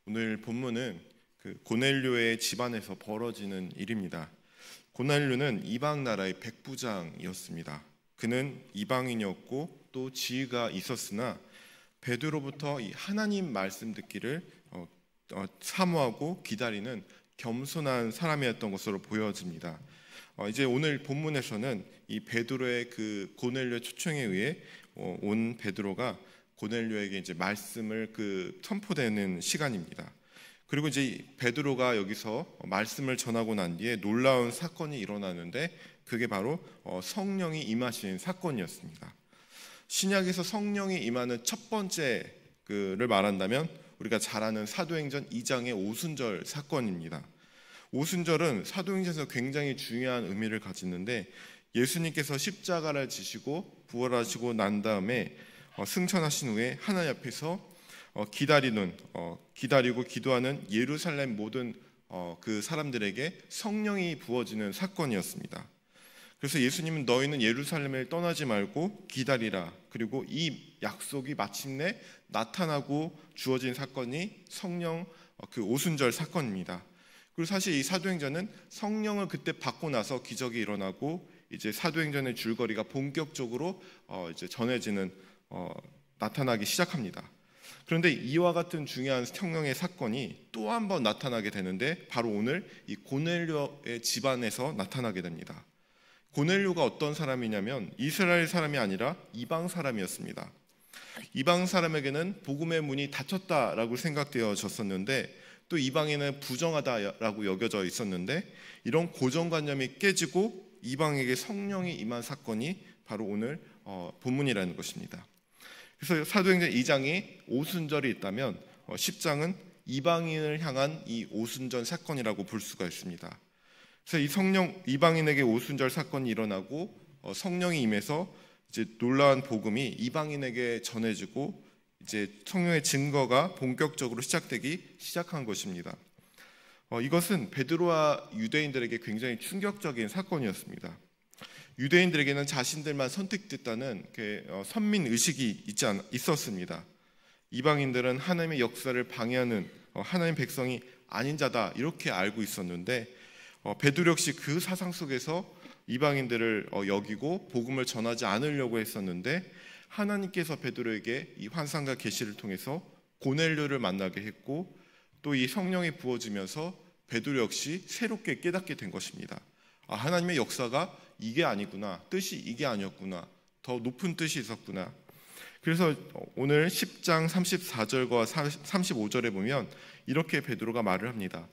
오늘 본문은 고넬료의 집안에서 벌어지는 일입니다. 고넬료는 이방 나라의 백부장이었습니다. 그는 이방인이었고 또 지위가 있었으나 베드로부터 이 하나님 말씀 듣기를 사모하고 기다리는 겸손한 사람이었던 것으로 보여집니다. 이제 오늘 본문에서는 이 베드로의 그 고넬료 초청에 의해 온 베드로가 고넬료에게 이제 말씀을 선포되는 시간입니다. 그리고 이제 베드로가 여기서 말씀을 전하고 난 뒤에 놀라운 사건이 일어나는데 그게 바로 성령이 임하신 사건이었습니다. 신약에서 성령이 임하는 첫 번째를 말한다면 우리가 잘 아는 사도행전 2장의 오순절 사건입니다. 오순절은 사도행전에서 굉장히 중요한 의미를 가지는데 예수님께서 십자가를 지시고 부활하시고 난 다음에 승천하신 후에 하나님 앞에서 기다리고 기도하는 예루살렘 모든 그 사람들에게 성령이 부어지는 사건이었습니다. 그래서 예수님은 너희는 예루살렘을 떠나지 말고 기다리라. 그리고 이 약속이 마침내 나타나고 주어진 사건이 성령 그 오순절 사건입니다. 그리고 사실 이 사도행전은 성령을 그때 받고 나서 기적이 일어나고 이제 사도행전의 줄거리가 본격적으로 이제 전해지는 나타나기 시작합니다. 그런데 이와 같은 중요한 성령의 사건이 또 한 번 나타나게 되는데 바로 오늘 이 고넬료의 집안에서 나타나게 됩니다. 고넬료가 어떤 사람이냐면 이스라엘 사람이 아니라 이방 사람이었습니다. 이방 사람에게는 복음의 문이 닫혔다라고 생각되어졌었는데 또 이방인은 부정하다라고 여겨져 있었는데 이런 고정관념이 깨지고 이방에게 성령이 임한 사건이 바로 오늘 본문이라는 것입니다. 그래서 사도행전 2장이 오순절이 있다면 10장은 이방인을 향한 이 오순절 사건이라고 볼 수가 있습니다. 그래서 이방인에게 오순절 사건이 일어나고 성령이 임해서 이제 놀라운 복음이 이방인에게 전해지고 이제 성령의 증거가 본격적으로 시작한 것입니다. 이것은 베드로와 유대인들에게 굉장히 충격적인 사건이었습니다. 유대인들에게는 자신들만 선택됐다는 선민 의식이 있었습니다. 이방인들은 하나님의 역사를 방해하는 하나님의 백성이 아닌 자다 이렇게 알고 있었는데 베드로 역시 그 사상 속에서 이방인들을 여기고 복음을 전하지 않으려고 했었는데 하나님께서 베드로에게 이 환상과 계시를 통해서 고넬료를 만나게 했고 또 이 성령이 부어지면서 베드로 역시 새롭게 깨닫게 된 것입니다. 하나님의 역사가 이게 아니구나, 뜻이 이게 아니었구나, 더 높은 뜻이 있었구나. 그래서 오늘 10장 34절과 35절에 보면 이렇게 베드로가 말을 합니다.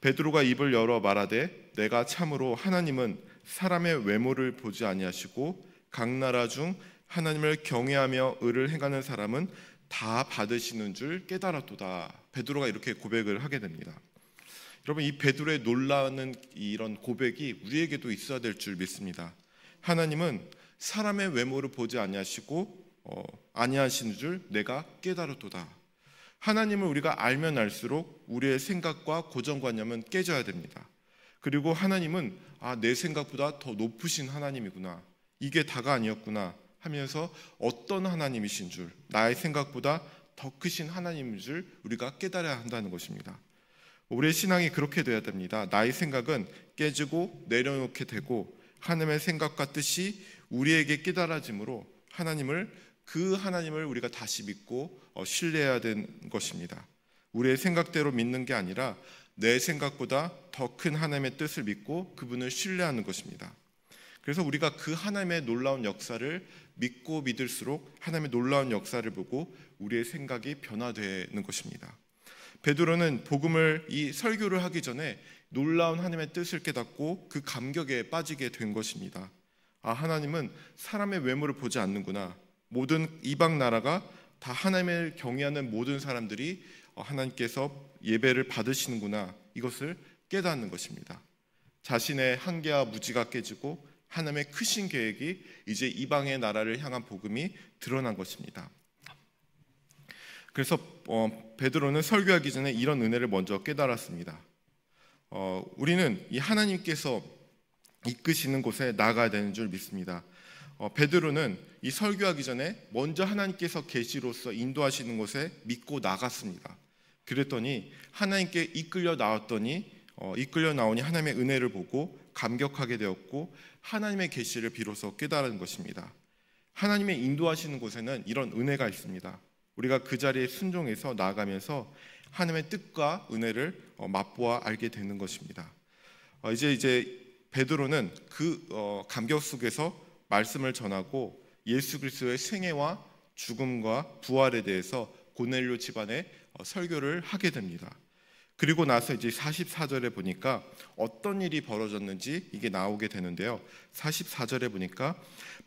베드로가 입을 열어 말하되 내가 참으로 하나님은 사람의 외모를 보지 아니하시고 각 나라 중 하나님을 경외하며 의를 행하는 사람은 다 받으시는 줄 깨달았도다. 베드로가 이렇게 고백을 하게 됩니다. 여러분, 이 베드로의 놀라운 이런 고백이 우리에게도 있어야 될 줄 믿습니다. 하나님은 사람의 외모를 보지 아니하시고 아니하시는 줄 내가 깨달았도다. 하나님을 우리가 알면 알수록 우리의 생각과 고정관념은 깨져야 됩니다. 그리고 하나님은 내 생각보다 더 높으신 하나님이구나, 이게 다가 아니었구나 하면서 어떤 하나님이신 줄, 나의 생각보다 더 크신 하나님인 줄 우리가 깨달아야 한다는 것입니다. 우리의 신앙이 그렇게 돼야 됩니다. 나의 생각은 깨지고 내려놓게 되고 하나님의 생각과 뜻이 우리에게 깨달아짐으로 그 하나님을 우리가 다시 믿고 신뢰해야 되는 것입니다. 우리의 생각대로 믿는 게 아니라 내 생각보다 더 큰 하나님의 뜻을 믿고 그분을 신뢰하는 것입니다. 그래서 우리가 그 하나님의 놀라운 역사를 믿고 믿을수록 하나님의 놀라운 역사를 보고 우리의 생각이 변화되는 것입니다. 베드로는 복음을 이 설교를 하기 전에 놀라운 하나님의 뜻을 깨닫고 그 감격에 빠지게 된 것입니다. 하나님은 사람의 외모를 보지 않는구나. 모든 이방 나라가 다 하나님을 경외하는 모든 사람들이 하나님께서 예배를 받으시는구나. 이것을 깨닫는 것입니다. 자신의 한계와 무지가 깨지고 하나님의 크신 계획이 이제 이방의 나라를 향한 복음이 드러난 것입니다. 그래서 베드로는 설교하기 전에 이런 은혜를 먼저 깨달았습니다. 우리는 이 하나님께서 이끄시는 곳에 나아가야 되는 줄 믿습니다. 베드로는 이 설교하기 전에 먼저 하나님께서 계시로서 인도하시는 곳에 믿고 나갔습니다. 그랬더니 하나님께 이끌려 나오니 하나님의 은혜를 보고 감격하게 되었고 하나님의 계시를 비로소 깨달은 것입니다. 하나님의 인도하시는 곳에는 이런 은혜가 있습니다. 우리가 그 자리에 순종해서 나아가면서 하나님의 뜻과 은혜를 맛보아 알게 되는 것입니다. 이제 베드로는 그 감격 속에서 말씀을 전하고 예수 그리스도의 생애와 죽음과 부활에 대해서 고넬료 집안에 설교를 하게 됩니다. 그리고 나서 이제 44절에 보니까 어떤 일이 벌어졌는지 이게 나오게 되는데요. 44절에 보니까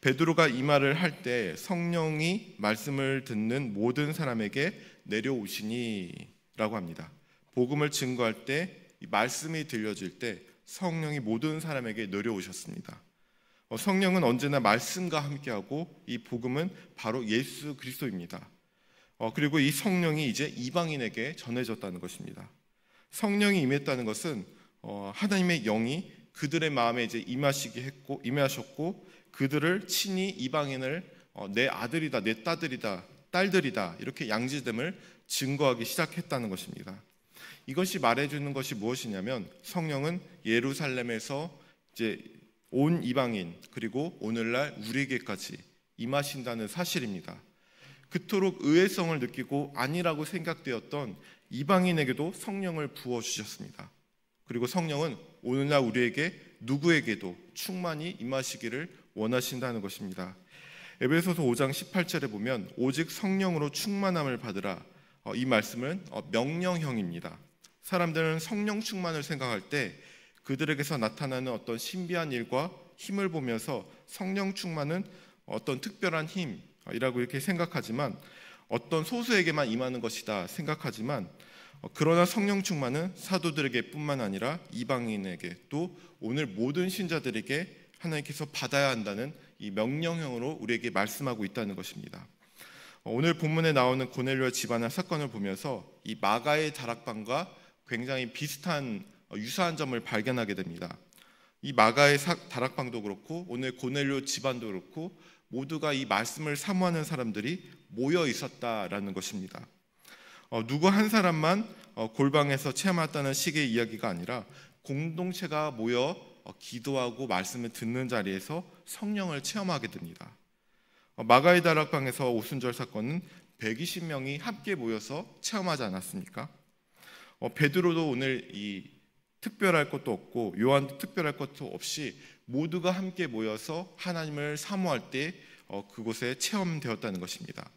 베드로가 이 말을 할 때 성령이 말씀을 듣는 모든 사람에게 내려오시니 라고 합니다. 복음을 증거할 때 이 말씀이 들려질 때 성령이 모든 사람에게 내려오셨습니다. 성령은 언제나 말씀과 함께하고 이 복음은 바로 예수 그리스도입니다. 그리고 이 성령이 이제 이방인에게 전해졌다는 것입니다. 성령이 임했다는 것은 하나님의 영이 그들의 마음에 이제 임하셨고 그들을 친히 이방인을 내 아들이다, 내 딸들이다 이렇게 양지됨을 증거하기 시작했다는 것입니다. 이것이 말해주는 것이 무엇이냐면 성령은 예루살렘에서 이제 온 이방인 그리고 오늘날 우리에게까지 임하신다는 사실입니다. 그토록 의외성을 느끼고 아니라고 생각되었던 이방인에게도 성령을 부어주셨습니다. 그리고 성령은 오늘날 우리에게 누구에게도 충만히 임하시기를 원하신다는 것입니다. 에베소서 5장 18절에 보면 오직 성령으로 충만함을 받으라, 이 말씀은 명령형입니다. 사람들은 성령 충만을 생각할 때 그들에게서 나타나는 어떤 신비한 일과 힘을 보면서 성령 충만은 어떤 특별한 힘이라고 이렇게 생각하지만 어떤 소수에게만 임하는 것이다 생각하지만 그러나 성령 충만은 사도들에게 뿐만 아니라 이방인에게 또 오늘 모든 신자들에게 하나님께서 받아야 한다는 이 명령형으로 우리에게 말씀하고 있다는 것입니다. 오늘 본문에 나오는 고넬료 집안의 사건을 보면서 이 마가의 다락방과 굉장히 유사한 점을 발견하게 됩니다. 이 마가의 다락방도 그렇고 오늘 고넬료 집안도 그렇고 모두가 이 말씀을 사모하는 사람들이 모여 있었다라는 것입니다. 누구 한 사람만 골방에서 체험했다는 식의 이야기가 아니라 공동체가 모여 기도하고 말씀을 듣는 자리에서 성령을 체험하게 됩니다. 마가의 다락방에서 오순절 사건은 120명이 함께 모여서 체험하지 않았습니까? 베드로도 오늘 이 특별할 것도 없고 요한도 특별할 것도 없이 모두가 함께 모여서 하나님을 사모할 때 그곳에 체험되었다는 것입니다.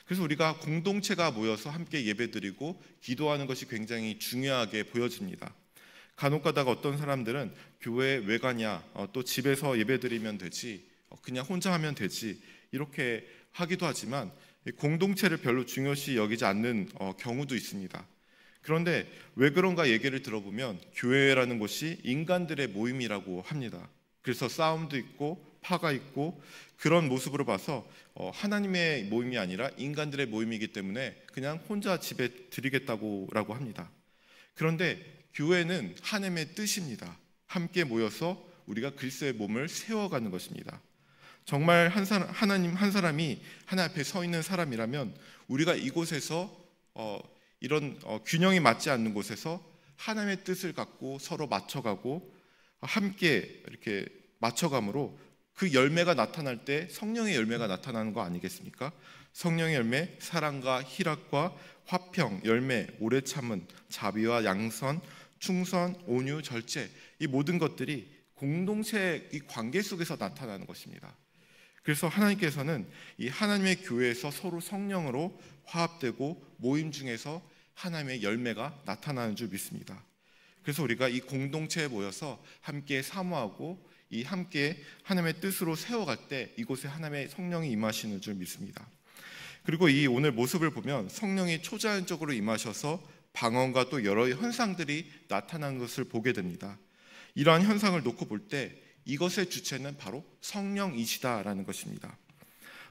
그래서 우리가 공동체가 모여서 함께 예배드리고 기도하는 것이 굉장히 중요하게 보여집니다. 간혹 가다가 어떤 사람들은 교회에 왜 가냐, 또 집에서 예배드리면 되지, 그냥 혼자 하면 되지 이렇게 하기도 하지만 공동체를 별로 중요시 여기지 않는 경우도 있습니다. 그런데 왜 그런가 얘기를 들어보면 교회라는 곳이 인간들의 모임이라고 합니다. 그래서 싸움도 있고 파가 있고 그런 모습으로 봐서 하나님의 모임이 아니라 인간들의 모임이기 때문에 그냥 혼자 집에 드리겠다고 합니다. 그런데 교회는 하나님의 뜻입니다. 함께 모여서 우리가 그리스도의 몸을 세워가는 것입니다. 정말 하나님 한 사람이 하나 앞에 서 있는 사람이라면 우리가 이곳에서 이런 균형이 맞지 않는 곳에서 하나님의 뜻을 갖고 서로 맞춰가고 함께 이렇게 맞춰감으로 그 열매가 나타날 때 성령의 열매가 나타나는 거 아니겠습니까? 성령의 열매, 사랑과 희락과 화평, 열매, 오래 참은, 자비와 양선, 충성, 온유, 절제, 이 모든 것들이 공동체의 이 관계 속에서 나타나는 것입니다. 그래서 하나님께서는 이 하나님의 교회에서 서로 성령으로 화합되고 모임 중에서 하나님의 열매가 나타나는 줄 믿습니다. 그래서 우리가 이 공동체에 모여서 함께 사모하고 이 함께 하나님의 뜻으로 세워갈 때 이곳에 하나님의 성령이 임하시는 줄 믿습니다. 그리고 이 오늘 모습을 보면 성령이 초자연적으로 임하셔서 방언과 또 여러 현상들이 나타나는 것을 보게 됩니다. 이러한 현상을 놓고 볼 때 이것의 주체는 바로 성령이시다라는 것입니다.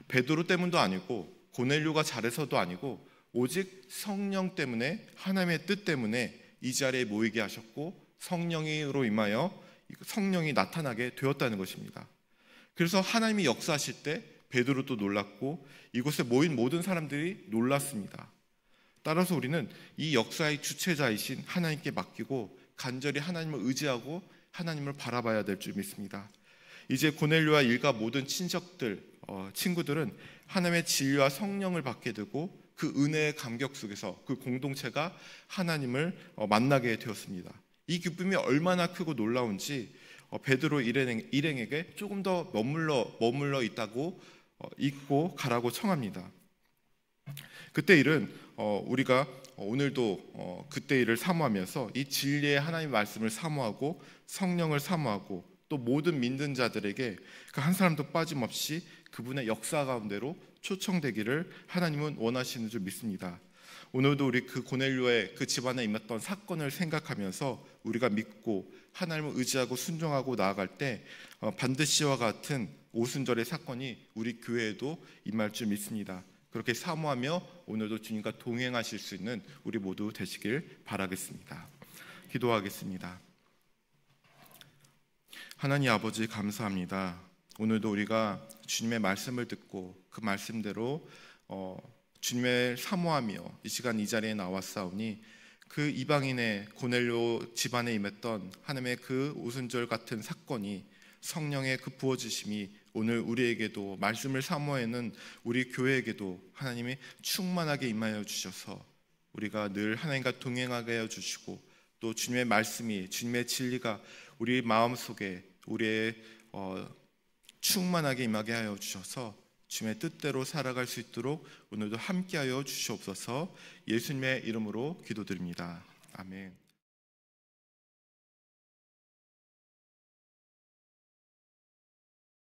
베드로 때문도 아니고 고넬료가 잘해서도 아니고 오직 성령 때문에 하나님의 뜻 때문에 이 자리에 모이게 하셨고 성령으로 임하여 성령이 나타나게 되었다는 것입니다. 그래서 하나님이 역사하실 때 베드로도 놀랐고 이곳에 모인 모든 사람들이 놀랐습니다. 따라서 우리는 이 역사의 주체자이신 하나님께 맡기고 간절히 하나님을 의지하고 하나님을 바라봐야 될 줄 믿습니다. 이제 고넬료와 일가 모든 친척들, 친구들은 하나님의 진리와 성령을 받게 되고 그 은혜의 감격 속에서 그 공동체가 하나님을 만나게 되었습니다. 이 기쁨이 얼마나 크고 놀라운지 베드로 일행에게 조금 더 머물러 있다고 있고 가라고 청합니다. 그때 일은 우리가 오늘도 그때 일을 사모하면서 이 진리의 하나님의 말씀을 사모하고 성령을 사모하고 또 모든 믿는 자들에게 그 한 사람도 빠짐없이 그분의 역사 가운데로 초청되기를 하나님은 원하시는 줄 믿습니다. 오늘도 우리 그 고넬료의 그 집안에 임했던 사건을 생각하면서 우리가 믿고 하나님을 의지하고 순종하고 나아갈 때 반드시와 같은 오순절의 사건이 우리 교회에도 임할 줄 믿습니다. 그렇게 사모하며 오늘도 주님과 동행하실 수 있는 우리 모두 되시길 바라겠습니다. 기도하겠습니다. 하나님 아버지 감사합니다. 오늘도 우리가 주님의 말씀을 듣고 그 말씀대로 주님을 사모하며 이 시간 이 자리에 나왔사오니 그 이방인의 고넬료 집안에 임했던 하나님의 그 오순절 같은 사건이 성령의 그 부어주심이 오늘 우리에게도 말씀을 사모하는 우리 교회에게도 하나님이 충만하게 임하여 주셔서 우리가 늘 하나님과 동행하게 하여 주시고 또 주님의 말씀이 주님의 진리가 우리 마음속에 우리의 충만하게 임하게 하여 주셔서 주님의 뜻대로 살아갈 수 있도록 오늘도 함께하여 주시옵소서. 예수님의 이름으로 기도드립니다. 아멘.